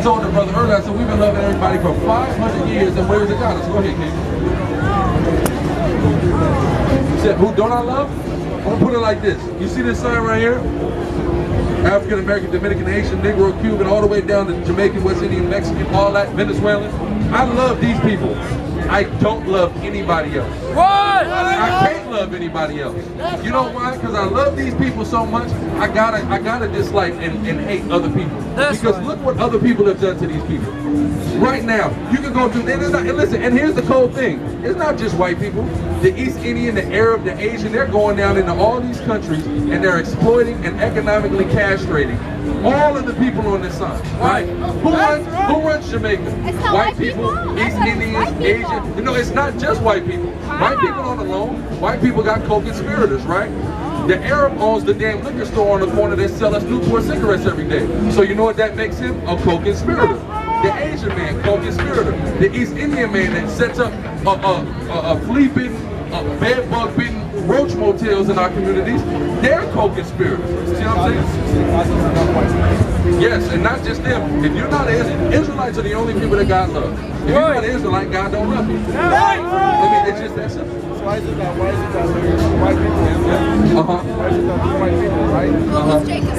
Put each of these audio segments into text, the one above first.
told the brother earlier, I said, we've been loving everybody for 500 years, and where has it got us? Go ahead, King. He said, who don't I love? I'm going to put it like this. You see this sign right here? African American, Dominican, Haitian, Negro, Cuban, all the way down to Jamaican, West Indian, Mexican, all that, Venezuelan. I love these people. I don't love anybody else. What? I can't love anybody else. You know why? Because I love these people so much, I gotta dislike and hate other people. Because look what other people have done to these people. Right now, you can go through, and listen, and here's the cold thing. It's not just white people. The East Indian, the Arab, the Asian, they're going down into all these countries and they're exploiting and economically castrating all of the people on this side, right? Who runs Jamaica? White people, East Indians, Asian. You know, it's not just white people. White people on the loan. White people got co-conspirators, right? The Arab owns the damn liquor store on the corner that sells us Newport cigarettes every day. So you know what that makes him? A co-conspirator. The Asian man, co-conspirator. The East Indian man that sets up a flea-bitten, bed-bug-bitten roach motels in our communities, they're co-conspirators. See what I'm saying? Yes, and not just them. If you're not an Israelites are the only people that God loves. If you're not an Israelite, God don't love you. I mean, it's just that simple. Why is it that white people? Why is it that white people, right?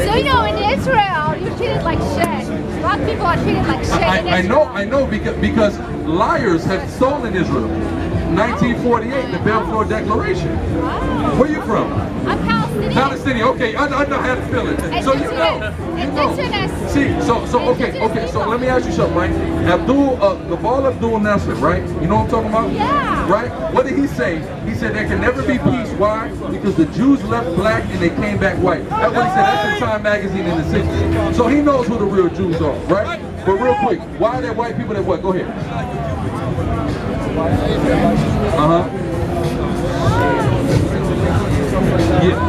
So you know, in Israel, you're treated like shit. Black people are treated like shit. I know because liars have stolen Israel. 1948, the Balfour Declaration. Wow. Where you from? I'm Palestinian. Palestinian. Okay, I know how to feel it. So you know. See, okay. So let me ask you something, right? Gabal Abdul Nasser, right? You know what I'm talking about? Yeah. Right? What did he say? He said there can never be peace. Why? Because the Jews left black and they came back white. That's what he said. That's in Time magazine in the 60s. So he knows who the real Jews are, right? But real quick, why are there white people that what? Go ahead. Yeah.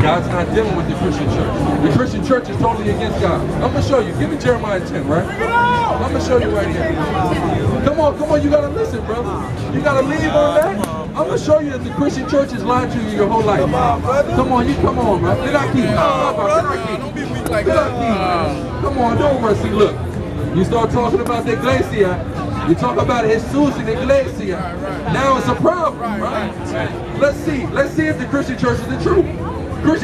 God's not dealing with the Christian church. The Christian church is totally against God. I'm going to show you. Give me Jeremiah 10, right? I'm going to show you right here. Come on. You got to listen, brother. You got to leave on that. I'm going to show you that the Christian church has lied to you your whole life. Come on, bro. Come on, don't mercy. Look, you start talking about the iglesia. You talk about Jesus in the iglesia. Now it's a problem, right? Let's see if the Christian church is the truth.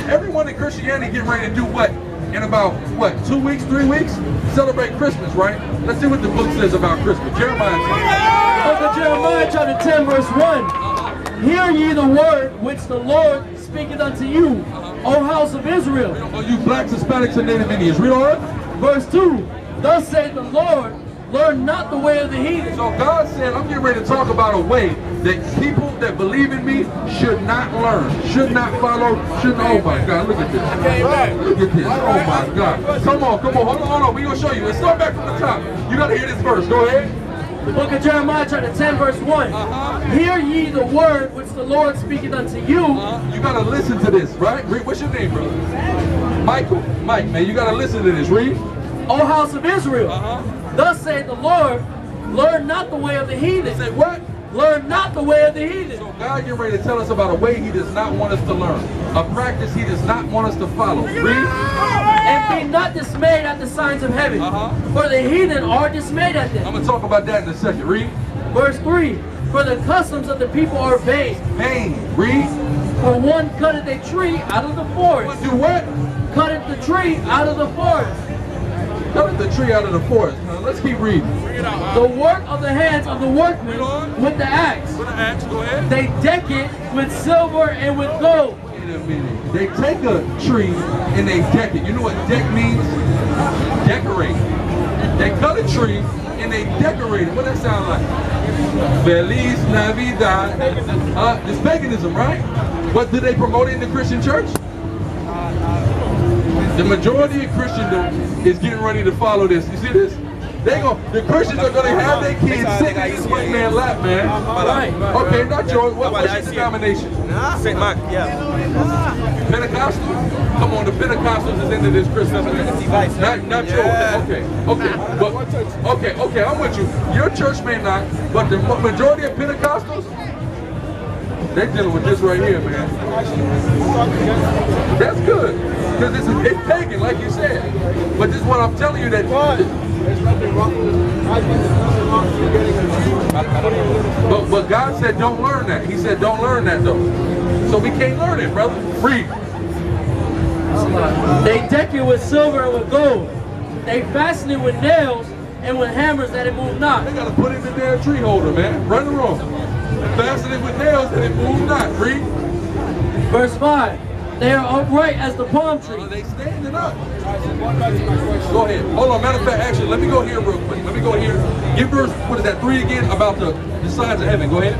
Everyone in Christianity getting ready to do what? In about, 2 weeks, 3 weeks? Celebrate Christmas, right? Let's see what the book says about Christmas. Jeremiah 10. Book of Jeremiah chapter 10 verse 1. Hear ye the word which the Lord speaketh unto you, O house of Israel. Oh, you blacks, Hispanics, and Native Indians. Read on. Verse 2. Thus saith the Lord, learn not the way of the heathen. So God said, I'm getting ready to talk about a way that people that believe in me should not learn, should not follow, oh my God, look at this. Look at this, oh my God. Come on, hold on, we're going to show you. Let's start back from the top. You got to hear this verse, go ahead. The book of Jeremiah chapter 10 verse 1. Hear ye the word which the Lord speaketh unto you. You got to listen to this, right? Read, what's your name, brother? Mike, man, you got to listen to this, read. O house of Israel. Thus saith the Lord, learn not the way of the heathen. Say what? Learn not the way of the heathen. So God getting ready to tell us about a way he does not want us to learn. A practice he does not want us to follow. Read. And be not dismayed at the signs of heaven. For the heathen are dismayed at them. I'm going to talk about that in a second. Read. Verse 3. For the customs of the people are vain. Vain. Read. For one cutteth a tree out of the forest. Do what? Cutteth the tree out of the forest. Cut the tree out of the forest. Now, let's keep reading. The work of the hands of the workmen with the axe. With the axe, go ahead. They deck it with silver and with gold. Wait a minute. They take a tree and they deck it. You know what deck means? Decorate. They cut a tree and they decorate it. What does that sound like? Feliz Navidad. It's paganism, right? What do they promote in the Christian church? The majority of Christendom is getting ready to follow this. You see this? The Christians are going to have their kids sitting in this white man's lap, man. Right. Okay, not yours. What's your denomination? St. Mark, yeah. Pentecostal? Come on, the Pentecostals is into this Christmas. Not yours. Okay, I'm with you. Your church may not, but the majority of Pentecostals, they're dealing with this right here, man. That's good. Because it's pagan, like you said. But this is what I'm telling you that. There's nothing wrong with it. I think there's nothing wrong with getting a tree. But God said don't learn that. He said don't learn that though. So we can't learn it, brother. Read. They deck it with silver and with gold. They fasten it with nails and with hammers that it move not. They gotta put it in the damn tree holder, man. Right or wrong? Fasten it with nails and it move not. Read. Verse 5. They are upright as the palm tree. They standing up. Go ahead. Hold on. Matter of fact, actually, let me go here real quick. Let me go here. Give verse, what is that, 3 again, about the signs of heaven. Go ahead.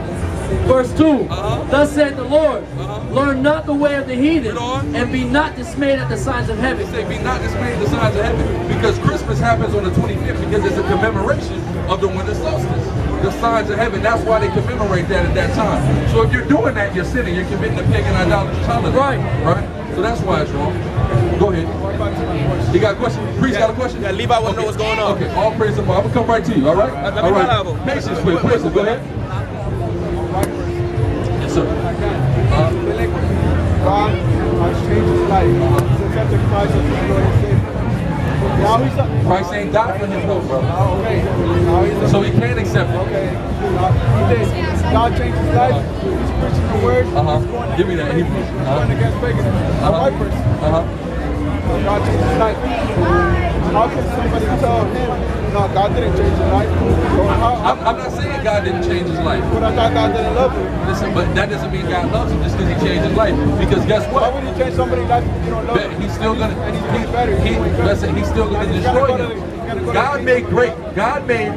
Verse 2. Thus said the Lord, learn not the way of the heathen, and be not dismayed at the signs of heaven. Say, be not dismayed at the signs of heaven. Because Christmas happens on the 25th because it's a commemoration of the winter solstice. The signs of heaven. That's why they commemorate that at that time. So if you're doing that, you're sinning. You're committing a pagan idolatrous holiday. Right. So that's why it's wrong. Go ahead. You got a question? Priest got a question? Yeah, Levi want to know what's going on. Okay, all praise the Lord. I'm going to come right to you, all right? All right. Patience with Priest. Go ahead. Yes, sir. God has changed his life. He's accepted Christ as his Lord and Savior. Now he's Christ ain't died for him though, brother. okay. Now he's So he can't accept it. okay. He did. God changed his life. He's preaching the word. He's going Give me that. He's going against paganism. A white person. God changed his life. How can somebody tell him, no, God didn't change his life? Or I'm not saying God didn't change his life. But I thought God didn't love him. Listen, but that doesn't mean God loves him just because he changed his life. Because guess Why what? would you change somebody's life if you don't love him? He's still gonna. And he's doing better. Listen, he's still gonna destroy him. God made great. God made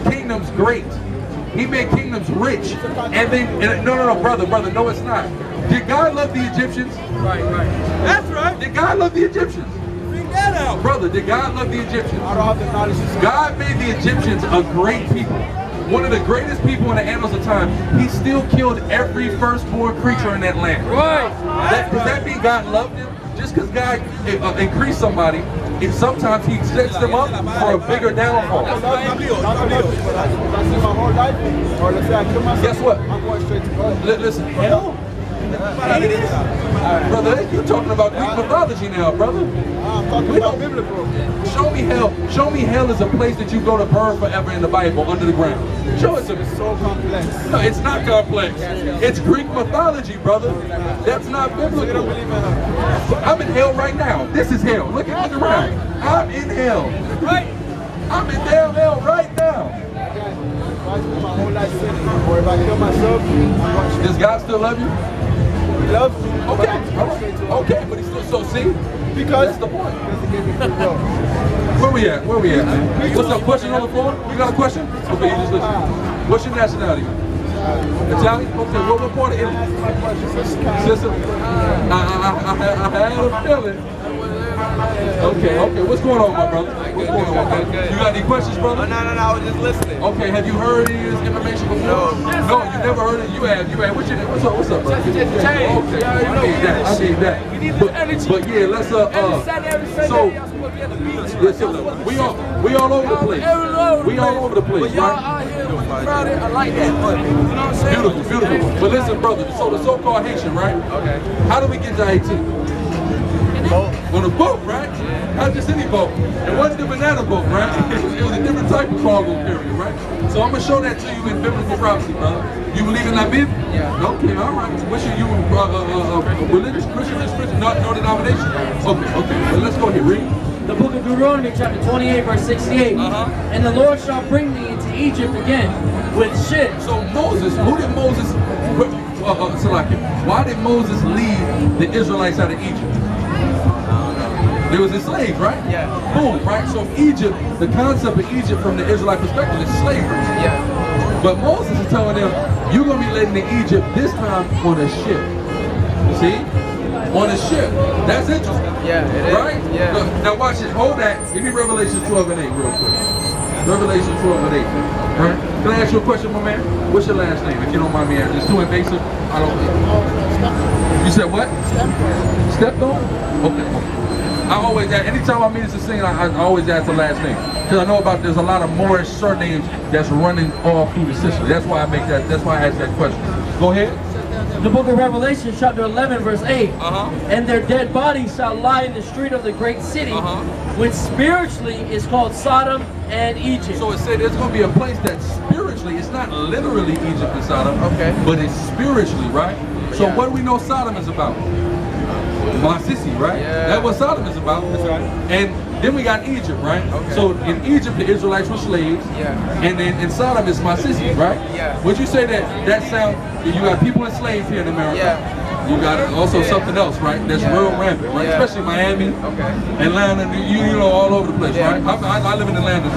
kingdoms great. He made kingdoms rich. And then no, brother, no, it's not. Did God love the Egyptians? Right. That's right. Did God love the Egyptians? Figure that out. Brother, did God love the Egyptians? I don't have the knowledge to say. God made the Egyptians a great people. One of the greatest people in the annals of time. He still killed every firstborn creature in that land. Right. Does that mean God loved them? Just because God increased somebody, sometimes he sets them up for a bigger downfall. That's in my whole life. Or let's say I kill myself. Guess what? I'm going straight to God. Listen, hell? Brother, you're talking about Greek mythology now, brother. I'm talking about biblical. Show me hell. Show me hell is a place that you go to burn forever in the Bible, under the ground. Show it to me. It's so complex. No, it's not complex. It's Greek mythology, brother. That's not biblical. I'm in hell right now. This is hell. Look around. I'm in hell. Right. I'm in damn hell right now. If I spend my whole life sinning, or if I kill myself, I'm going straight. Does God still love you? He loves me. Okay, but he's still so see? Because That's the point. Because he gave me free will. Where we at? Man? What's up? Question on the floor? You got a question? Okay, you just listen. What's your nationality? Italian? Okay, what part of Italy? Sicily? I had a feeling. Okay. What's going on, my brother? What's going on? You got any questions, brother? No, I was just listening. Okay, have you heard any of this information before? No, you never heard it. You have. What's your name? What's up, brother? Just change. Okay, I need that. But yeah, let's so we all over the place. We all over the place, right? I like that, but you know what I'm saying? Beautiful. But listen, brother, so the so-called Haitian, right? Okay. How do we get to Haiti? On a boat, right? Not just any boat. It wasn't the banana boat, right? It was a different type of cargo carrier, right? So I'm going to show that to you in biblical prophecy, brother. You believe in that Bible? Yeah. Okay, all right. Which are you, religious, Christian, no denomination? Okay. Well, let's go here. Read. The book of Deuteronomy, chapter 28, verse 68. And the Lord shall bring thee into Egypt again with ships. So Moses, who did Moses, why did Moses lead the Israelites out of Egypt? They was enslaved, right? Yeah. Boom, right? So Egypt, the concept of Egypt from the Israelite perspective is slavery. Yeah. But Moses is telling them, you're going to be led into Egypt this time on a ship. See? On a ship. That's interesting. Yeah, it is. Right? Yeah. Look, now watch it. Hold that. Give me Revelation 12 and 8 real quick. Revelation 12 and 8. Right? Can I ask you a question, my man? What's your last name, if you don't mind me asking? It's too invasive. I don't know. You said what? Stepdaughter? Okay. I always ask, anytime I meet a singer, I always ask the last name. Because I know there's a lot of Moorish surnames that's running all through the system. That's why I ask that question. Go ahead. The book of Revelation, chapter 11, verse 8. And their dead bodies shall lie in the street of the great city, which spiritually is called Sodom and Egypt. So it said there's going to be a place that spiritually, it's not literally Egypt and Sodom, but it's spiritually, right? So what do we know Sodom is about? Masisi, right? Yeah. That's what Sodom is about. And then we got Egypt, right? So in Egypt, the Israelites were slaves. And then in Sodom, it's Masisi, right? Would you say that sound, you got people enslaved here in America? You got also something else, right? That's real rampant, right? Especially Miami, Atlanta, you know, all over the place, right? I live in Atlanta.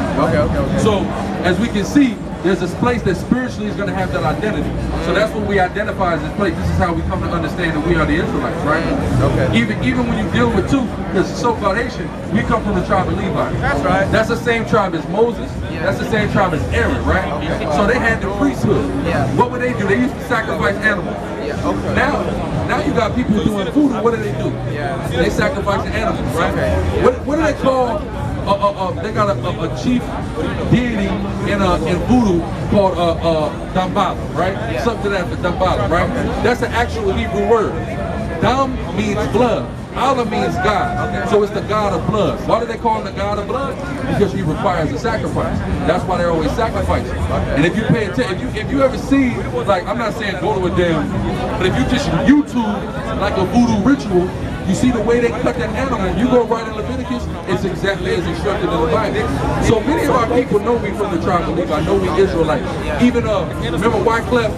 So as we can see, there's this place that spiritually is going to have that identity. So that's what we identify as this place. This is how we come to understand that we are the Israelites, right? Even when you deal with two, because so-called Haitian, we come from the tribe of Levi. That's right. That's the same tribe as Moses. That's the same tribe as Aaron, right? So they had the priesthood. What would they do? They used to sacrifice animals. Now you got people doing voodoo. What do? They sacrifice the animals, right? What do they call? They got a chief deity in voodoo called Dambala, right? Something to that for Dambala, right? That's an actual Hebrew word. Dam means blood. Allah means God. So it's the God of blood. Why do they call him the God of blood? Because he requires a sacrifice. That's why they're always sacrificing. And if you pay attention, if you ever see, like, I'm not saying go to a damn, but if you just YouTube like a voodoo ritual, you see the way they cut that animal. You go right in Leviticus, it's exactly as instructed in the Bible. So many of our people know me from the tribe of Levi. Know we Israelites. Even remember Wyclef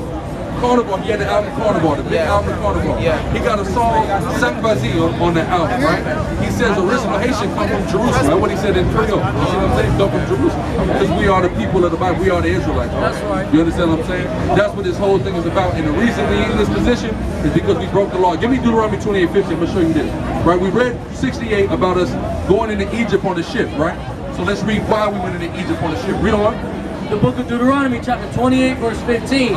Carnival, he had the album Carnival, the big album Carnival. He got a song, Saint Basel, on that album, right? He says original Haitian come from Jerusalem. That's what he said in Creole. You see what I'm saying? Come from Jerusalem. Because we are the people of the Bible. We are the Israelites. Right? That's right. You understand what I'm saying? That's what this whole thing is about. And the reason we're in this position is because we broke the law. Give me Deuteronomy 28:50. I'm going to show you this. Right? We read 68 about us going into Egypt on the ship, right? So let's read why we went into Egypt on the ship. Read on. The book of Deuteronomy, chapter 28, verse 15.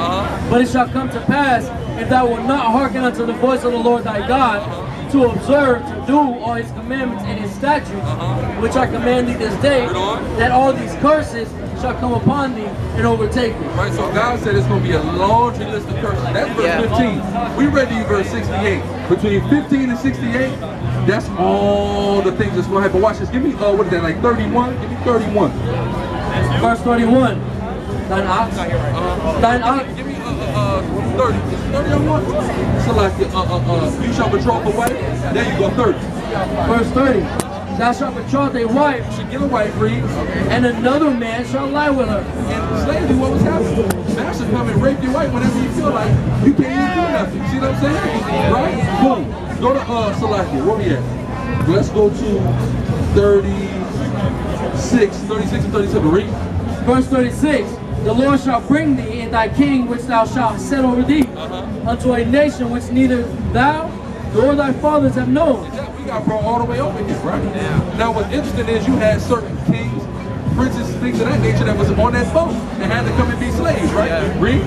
But it shall come to pass, if thou wilt not hearken unto the voice of the Lord thy God, to observe, to do all his commandments and his statutes, which I command thee this day, that all these curses shall come upon thee and overtake thee. Right, so God said it's going to be a laundry list of curses. That's verse 15. We read to you verse 68. Between 15 and 68, that's all the things that's going to happen. Watch this. Give me, what is that, like 31? Give me 31. Verse 31. Thine ox. Thine ox. Give me 30. Is 30 on one? So like, you shall betroth a wife. There you go, 30. Verse 30. Thou shalt betroth a wife. You should get a wife, read. And another man shall lie with her. And slavery, what was happening? Master come and rape your wife whenever you feel like you can't even do nothing. See what I'm saying? Right? Boom. Go to Salakia. Where we at? Let's go to 36 and 37. Read. Verse 36. The Lord shall bring thee and thy king which thou shalt set over thee unto a nation which neither thou nor thy fathers have known. We got brought all the way over here, right? Now what's interesting is you had certain kings, princes, things of that nature that was on that boat and had to come and be slaves, right? Read.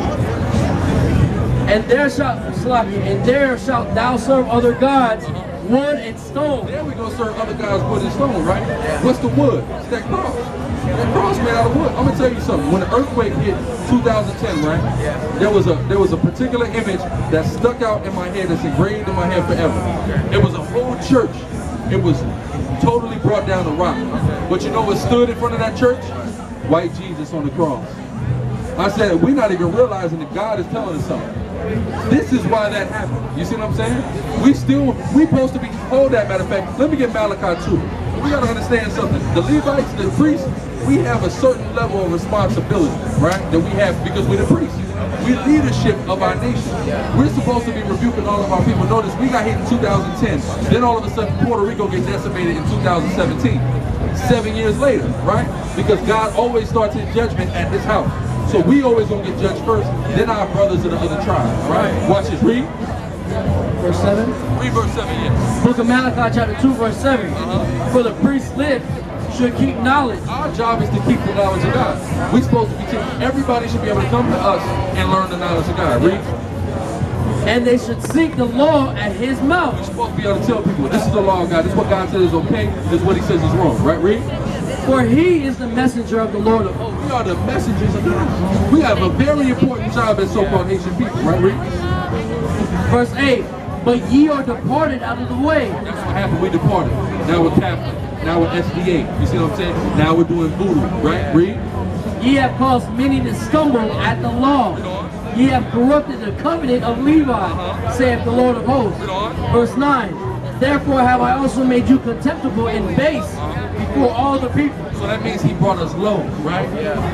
And there shalt thou serve other gods, wood and stone. There we go, serve other gods, wood and stone, right? What's the wood? It's that cross. That cross made out of wood. I'm gonna tell you something. When the earthquake hit 2010, right? There was a particular image that stuck out in my head, that's engraved in my head forever. It was a whole church. It was totally brought down to rock. But you know what stood in front of that church? White Jesus on the cross. I said, we're not even realizing that God is telling us something. This is why that happened. You see what I'm saying? We supposed to be, hold that, matter of fact, let me get Malachi 2. We got to understand something. The Levites, the priests, we have a certain level of responsibility, right? That we have because we're the priests. We're leadership of our nation. We're supposed to be rebuking all of our people. Notice we got hit in 2010. Then all of a sudden Puerto Rico gets decimated in 2017. 7 years later, right? Because God always starts his judgment at his house. So we always gonna get judged first, then our brothers of the other tribes, right? Watch this, read. Verse 7. Read verse 7, yes. Book of Malachi chapter 2 verse 7. For the priest live should keep knowledge. Our job is to keep the knowledge of God. We're supposed to be teaching. Everybody should be able to come to us and learn the knowledge of God. Read. And they should seek the law at his mouth. We're supposed to be able to tell people, this is the law of God. This is what God says is okay. This is what he says is wrong. Right, read. For he is the messenger of the Lord of hosts. We are the messengers of God. We have a very important job as so-called Haitian people. Right, read. Verse 8. But ye are departed out of the way. That's what happened. We departed. Now we're Catholic. Now we're SDA. You see what I'm saying? Now we're doing voodoo, right? Read. Ye have caused many to stumble at the law. Ye have corrupted the covenant of Levi, saith the Lord of hosts. Verse 9. Therefore have I also made you contemptible and base before all the people. So that means he brought us low, right?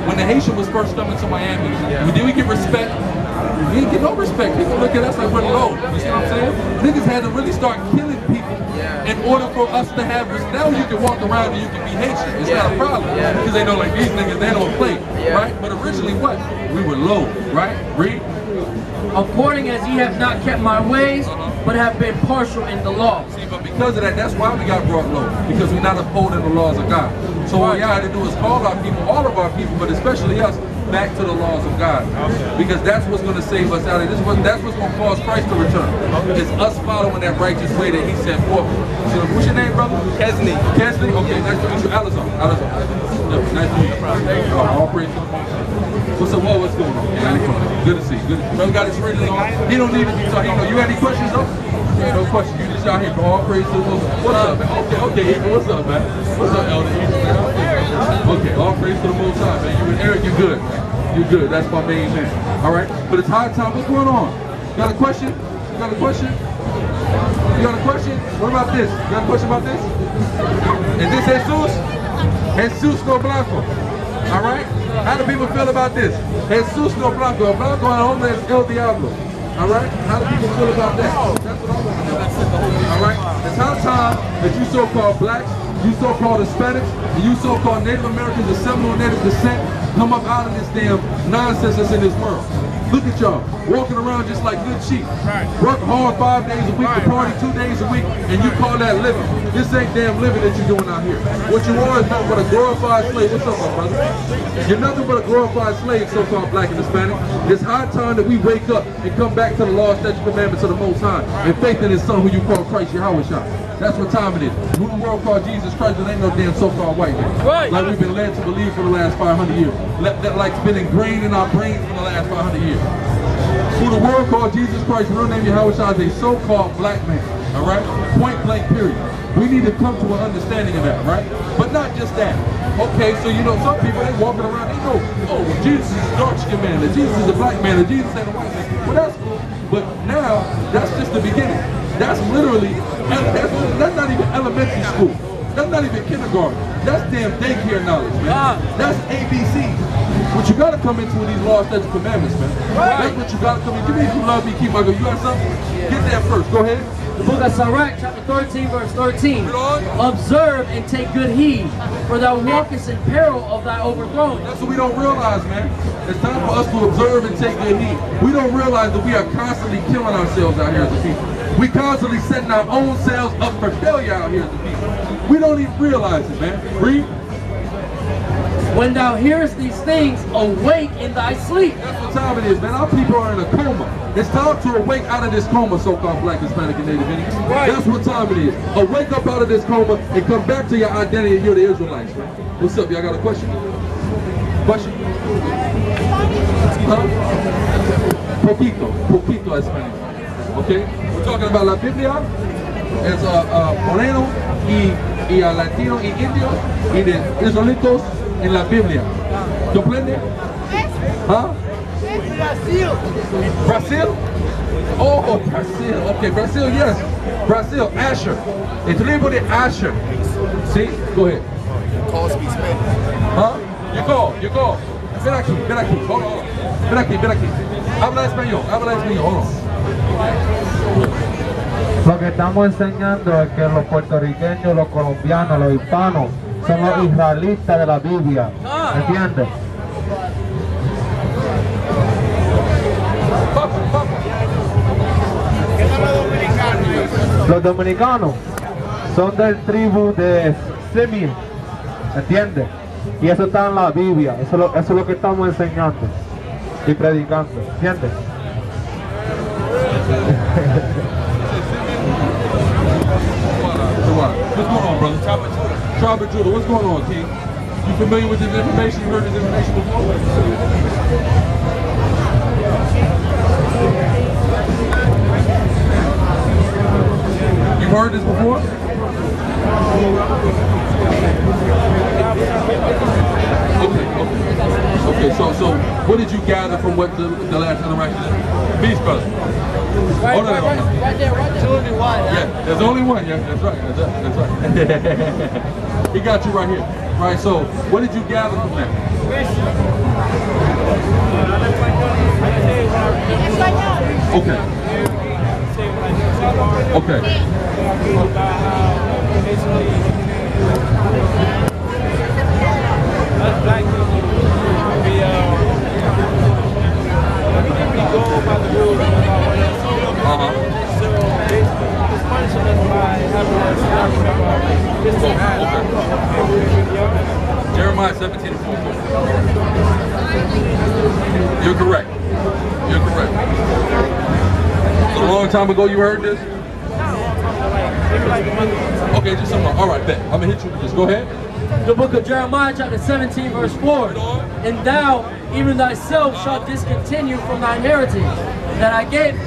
When the Haitian was first coming to Miami, did we get respect? We didn't get no respect. People look at us like we're low. You see what I'm saying? Niggas had to really start killing people in order for us to have respect. Now you can walk around and you can be Haitian. It's not a problem. Because they know like these niggas, they don't play. Right? But originally what? We were low, right? Read. According as ye have not kept my ways, but have been partial in the law. See, but because of that, that's why we got brought low. Because we're not upholding the laws of God. So what y'all had to do is call our people, all of our people, but especially us, back to the laws of God. Because that's what's going to save us out of this. That's what's going to cause Christ to return. It's us following that righteous way that he set forth. So what's your name, brother? Kesney. Kesney? Okay, nice to meet you. Alizon. Nice to meet you. All praise to the Most High. What's up? Whoa, what's going on? Good to see you. Good to see you. Brother got his written on. He don't need to be talking. You got any questions, though? Yeah, no question. You just out here for all praise to the Most High. What's up, man? Okay, what's up, man? What's up, Elder? Okay, all praise to the Most High, man. You and Eric, you good. You good. That's my main man. All right? But it's high time. What's going on? You got a question? You got a question? You got a question? What about this? You got a question about this? Is this Jesus? Jesus no Blanco. All right? How do people feel about this? Jesus no Blanco. Blanco and hombre es el diablo. All right? How do people feel about that? That's what I want to know. All right? It's high time that you so-called blacks, you so-called Hispanics, and you so-called Native Americans of Seminole Native descent come up out of this damn nonsense that's in this world. Look at y'all, walking around just like good sheep. Work hard 5 days a week, to party 2 days a week, and you call that living. This ain't damn living that you're doing out here. What you are is nothing but a glorified slave. What's up, my brother? You're nothing but a glorified slave, so-called black and Hispanic. It's high time that we wake up and come back to the law, statute, commandments of the Most High, and faith in his son who you call Christ Yahweh Shah. That's what time it is. Who the world called Jesus Christ, but ain't no damn so-called white man. Like we've been led to believe for the last 500 years. That like's been ingrained in our brains for the last 500 years. Who the world called Jesus Christ, real name Yahweh Shah, is a so-called black man. All right? Point blank period. We need to come to an understanding of that, right? But not just that. Okay, so you know, some people, they walking around, they know, oh, well, Jesus is a dark-skinned man, that Jesus is a black man, that Jesus ain't a white man. Well, that's cool. But now, that's just the beginning. That's literally, that's not even elementary school. That's not even kindergarten. That's damn daycare knowledge, man. That's ABC. What you gotta come into with these laws, statutes, commandments, man. That's what you gotta come in. Give me if you love me, keep my go. You got something? Get that first. Go ahead. The book of Sirach, chapter 13, verse 13. Observe and take good heed, for thou walkest in peril of thy overthrowing. That's what we don't realize, man. It's time for us to observe and take good heed. We don't realize that we are constantly killing ourselves out here as a people. We constantly setting our own selves up for failure out here as a people. We don't even realize it, man. Read. When thou hearest these things, awake in thy sleep. That's what time it is, man. Our people are in a coma. It's time to awake out of this coma, so-called black, Hispanic, and Native Indians. That's what time it is. Awake up out of this coma and come back to your identity and you're the Israelites, man. What's up? Y'all got a question? Question? Huh? Poquito Hispanic. Okay? We're talking about la Biblia. It's Moreno y Latino y Indio y de Israelitos en la Biblia. ¿Comprende? Huh? Brazil? Oh, Brazil. Okay, Brazil, yes. Brazil, Asher. El tribu de Asher. See? Go ahead. Call speak Spanish. Huh? You go. Ven aquí. Hold on. Ven aquí. Habla español. Hold on. Lo que estamos enseñando es que los puertorriqueños, los colombianos, los hispanos son los israelitas de la Biblia. ¿Entiendes? Los dominicanos son del tribu de Simeón. ¿Entiendes? Y eso está en la Biblia. Eso es lo que estamos enseñando y predicando. ¿Entiendes? What's going on, brother? Tribe of Judah. What's going on, King? You familiar with this information? You heard this information before? You've heard this before? Okay, so what did you gather from what the last interaction is? Peace, brother. Right there. There's only one. Yeah, there's only one. Yeah, that's right. That's right. He got you right here. Right. So, what did you gather from that? Okay. Okay. Black people, we go by the rules of our So it's punishing us by having us Jeremiah 17:4. You're correct. You're correct. So a long time ago you heard this? Okay, just some more. All right, bet. I'm gonna hit you with this. Go ahead. The book of Jeremiah chapter 17 verse 4. And thou, even thyself, shalt discontinue from thine heritage that I gave.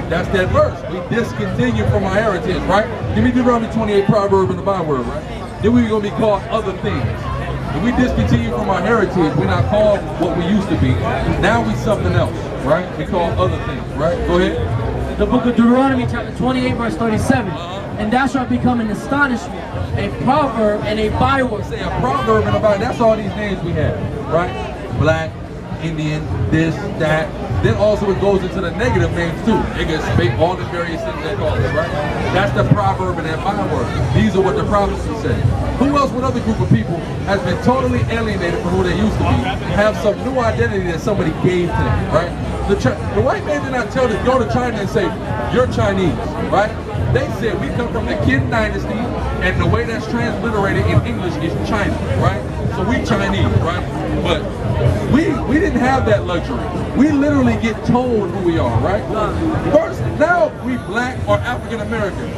That's that verse. We discontinue from our heritage, right? Give me Deuteronomy 28 proverb in the byword, right? Then we're going to be called other things. If we discontinue from our heritage, we're not called what we used to be. Now we something else, right? We call other things, right? Go ahead. The book of Deuteronomy chapter 28 verse 37. And thou shalt become an astonishment, a proverb, and a byword. Say a proverb and a byword. That's all these names we have, right? Black, Indian, this, that. Then also it goes into the negative names too. Niggas, fake, all the various things they call it, right? That's the proverb and that byword. These are what the prophecy says. Who else, what other group of people has been totally alienated from who they used to be, have some new identity that somebody gave to them, right? The white man did not tell them, go to China and say, you're Chinese, right? They said we come from the Qin dynasty, and the way that's transliterated in English is China, right? So we Chinese, right? But we didn't have that luxury. We literally get told who we are, right? First, now we black or African American.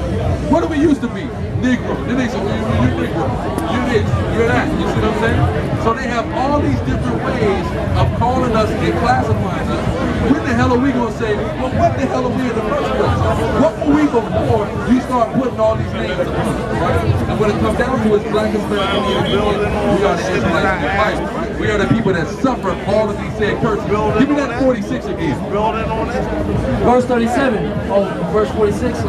What do we used to be? Negro. Then they say, well, you're Negro. You're this, you're that. You see what I'm saying? So they have all these different ways of calling us and classifying us. When the hell are we going to say, well, what the hell are we in the first place? What were we before you start putting all these names upon us, right? And when it comes down to it, black American, we are the Israelites in the Bible, right? We are the people that suffered all of these said curses. Give me that 46 again. Verse 37. Oh, verse 46.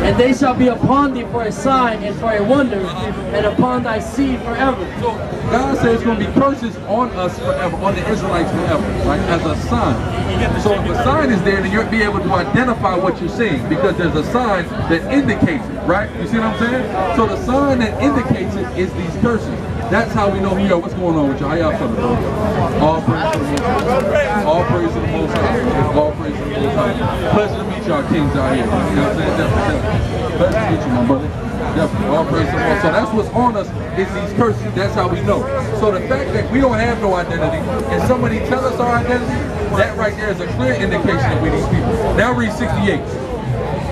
And they shall be upon thee for a sign and for a wonder, and upon thy seed forever. So God says it's going to be curses on us forever, on the Israelites forever, right? As a sign. So if a sign is there, then you'll be able to identify what you're seeing, because there's a sign that indicates it, right? You see what I'm saying? So the sign that indicates it is these curses. That's how we know who you are. What's going on with y'all? How y'all feeling, bro? All praise to the Most High. All praise to the Most High. All praise to the Most High. Pleasure to meet y'all kings out here. You know what I'm saying? Definitely. Pleasure to meet you, my brother. Definitely. All praise to the Most High. So that's what's on us, is these curses. That's how we know. So the fact that we don't have no identity, and somebody tell us our identity, that right there is a clear indication that we these people. Now read 68.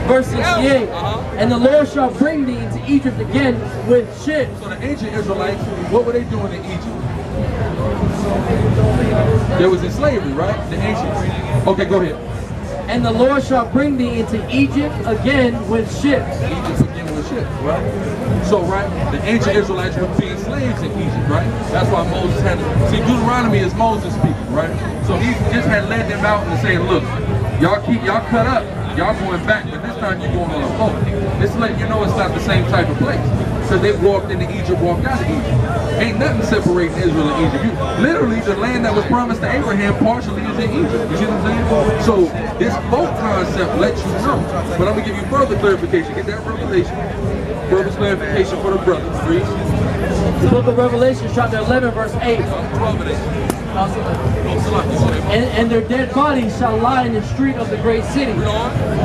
Verse 68, and the Lord shall bring thee into Egypt again with ships. So the ancient Israelites, what were they doing in Egypt? They was in slavery, right? The ancient. Okay, go ahead. And the Lord shall bring thee into Egypt again with ships. Egypt again with ships, right? So, right, the ancient Israelites were being slaves in Egypt, right? That's why Moses had to, see, Deuteronomy is Moses speaking, right? So he just had led them out and saying, look, y'all cut up. Y'all going back, but this time you're going on a boat. This letting you know it's not the same type of place. Because they walked into Egypt, walked out of Egypt. Ain't nothing separating Israel and Egypt. Literally, the land that was promised to Abraham partially is in Egypt. You see what I'm saying? So this boat concept lets you know. But I'm going to give you further clarification. Get that revelation. Further clarification for the brothers. Priest. The book of Revelation, chapter 11, verse 8. And their dead bodies shall lie in the street of the great city,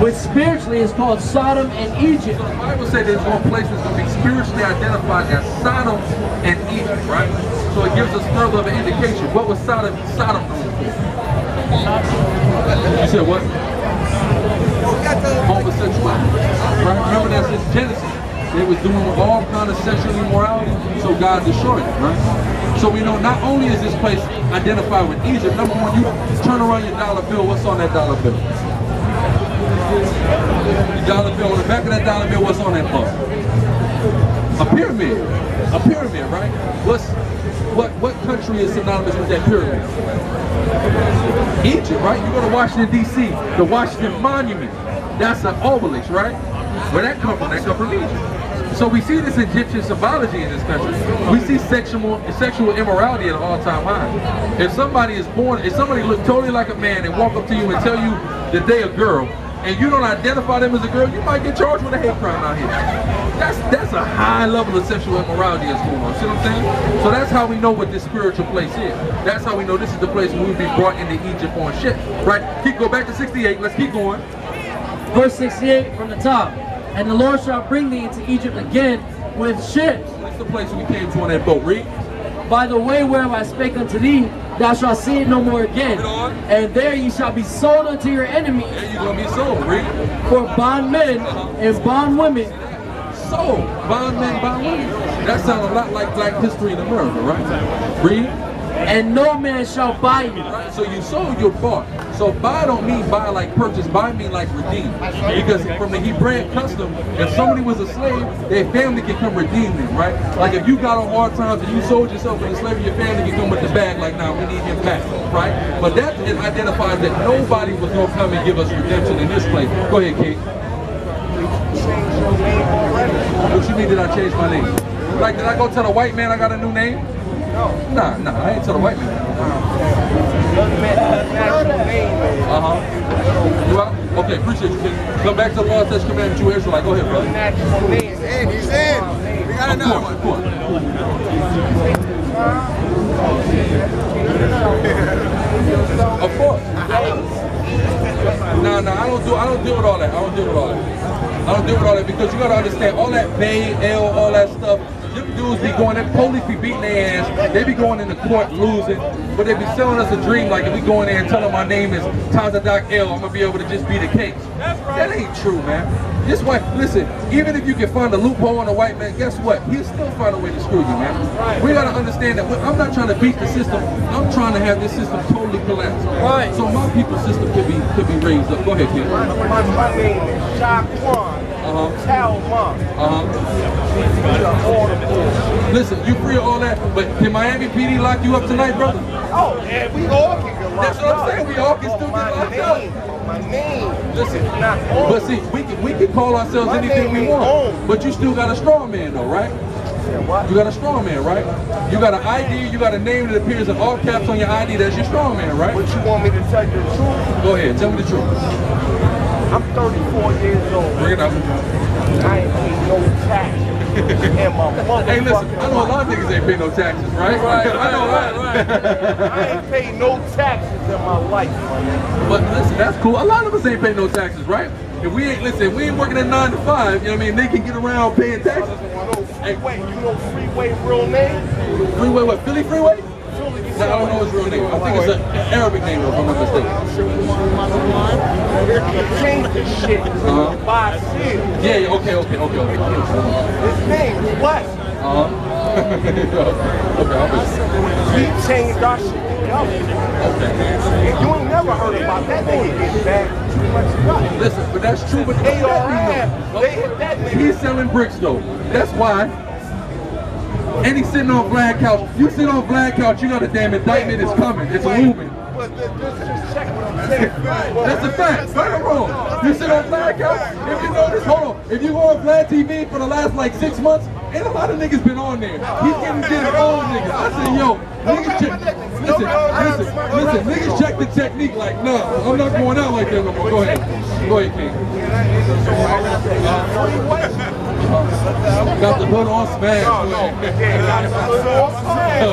which spiritually is called Sodom and Egypt. The Bible says there's one place that's going to be spiritually identified as Sodom and Egypt, right? So it gives us further of an indication. What was Sodom known for? You said what? Homosexuality. Right? Remember that's in Genesis. They was doing all kind of sexual immorality, so God destroyed it, right? So we know not only is this place identified with Egypt, number one, you turn around your dollar bill, what's on that dollar bill? The dollar bill, on the back of that dollar bill, what's on that book? A pyramid. A pyramid, right? What country is synonymous with that pyramid? Egypt, right? You go to Washington, D.C., the Washington Monument. That's an obelisk, right? Where that come from? That come from Egypt. So we see this Egyptian symbology in this country. We see sexual immorality at an all-time high. If somebody is born, if somebody looks totally like a man and walk up to you and tell you that they a girl, and you don't identify them as a girl, you might get charged with a hate crime out here. That's a high level of sexual immorality that's going on. See what I'm saying? So that's how we know what this spiritual place is. That's how we know this is the place where we'll be brought into Egypt on shit. Right? Go back to 68. Let's keep going. Verse 68 from the top. And the Lord shall bring thee into Egypt again with ships. That's the place we came to on that boat. Read. By the way whereof I spake unto thee, thou shalt see it no more again. And there ye shall be sold unto your enemies. There you gonna be sold. Read. For bondmen and bondwomen. Sold. Bondmen, bondwomen. That sounds a lot like Black History in America, right? Read. And no man shall buy you. Right? So you sold, you're bought. So buy don't mean buy like purchase, buy mean like redeem. Because from the Hebraic custom, if somebody was a slave, their family can come redeem them, right? Like if you got on hard times and you sold yourself into slavery, your family can come with the bag like, nah, we need him back, right? But that identifies that nobody was going to come and give us redemption in this place. Go ahead, King. What you mean did I change my name? Like, did I go tell the white man I got a new name? Nah, I ain't tell the white man. You out? Okay, appreciate you, King. Come back to the law, touch commandment, you Israelite. Go ahead, brother. He's in. We got another one. Of course. No, I don't deal with all that. I don't deal with all that because you gotta understand all that bail, all that stuff. Them dudes be going, them police be beating their ass, they be going into court losing, but they be selling us a dream like if we go in there and tell them my name is Tazadak L, I'm gonna be able to just beat the case. That ain't true, man. This way, listen, even if you can find a loophole on a white man, guess what? He'll still find a way to screw you, man. We gotta understand that I'm not trying to beat the system, I'm trying to have this system totally collapse. Right. So my people's system could be raised up. Go ahead, kid. My name is Shaquan. Listen, you free of all that, but can Miami PD lock you up tonight, brother? Oh, yeah, we all can get locked up. That's what I'm saying, we all can still get locked up. My name Listen, is not on. but see, we can call ourselves anything we want, but you still got a straw man though, right? You got a straw man, right? You got an ID, you got a name that appears in all caps on your ID, that's your straw man, right? But you want me to tell you the truth? Go ahead, tell me the truth. I'm 34 years old. Bring it up. I ain't paid no taxes. And my motherfucking Hey, listen, I know a lot of niggas ain't pay no taxes, right? Right. I ain't paid no taxes in my life, man. But listen, that's cool. A lot of us ain't paying no taxes, right? If we ain't, listen, we ain't working at 9 to 5, you know what I mean? They can get around paying taxes. Freeway, you know Freeway real name? Freeway what, Philly Freeway? No, I don't know his real name. I think it's an Arabic name though, if I'm not mistaken. Change this shit. Basel. Yeah, okay. His name is what? He changed our shit. Okay. You ain't never heard about that nigga getting back too much money. Listen, but that's true, but they hit that nigga. He's selling bricks though. That's why. And he's sitting on Vlad couch. You sit on Vlad couch, you know the damn indictment is coming. It's moving. But just check what I'm saying. That's a fact. Right or wrong? You sit on Vlad couch. If you notice, hold on. If you go on Vlad TV for the last like 6 months, ain't a lot of niggas been on there. He's getting old niggas. I said, yo, niggas check. Listen, niggas check the technique like, nah, I'm not going out like that no more. Go ahead, King. Got the hood on smash. No.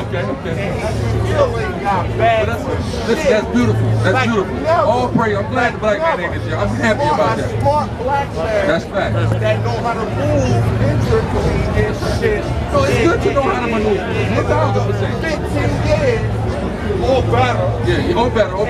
Okay. But that's beautiful. That's beautiful. All praise. I'm glad the black man ain't this year. I'm happy about that. Smart black man. That's fact. That know how to move intricately and shit. No, it's good to know how to maneuver. 1,000%. 15 years. Or better. Yeah, or better. You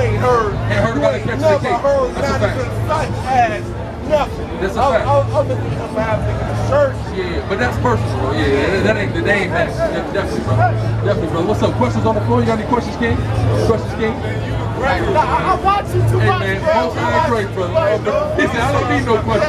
ain't heard. Ain't heard about it catching the case. That's a fact. Such as nothing. That's a fact. Other people have the church. Yeah, but that's personal. Yeah, that ain't that. Definitely, bro. What's up? Questions on the floor? You got any questions, King? I watch you too Hey much, man, bro. most high great, brother. He said, I don't need no question.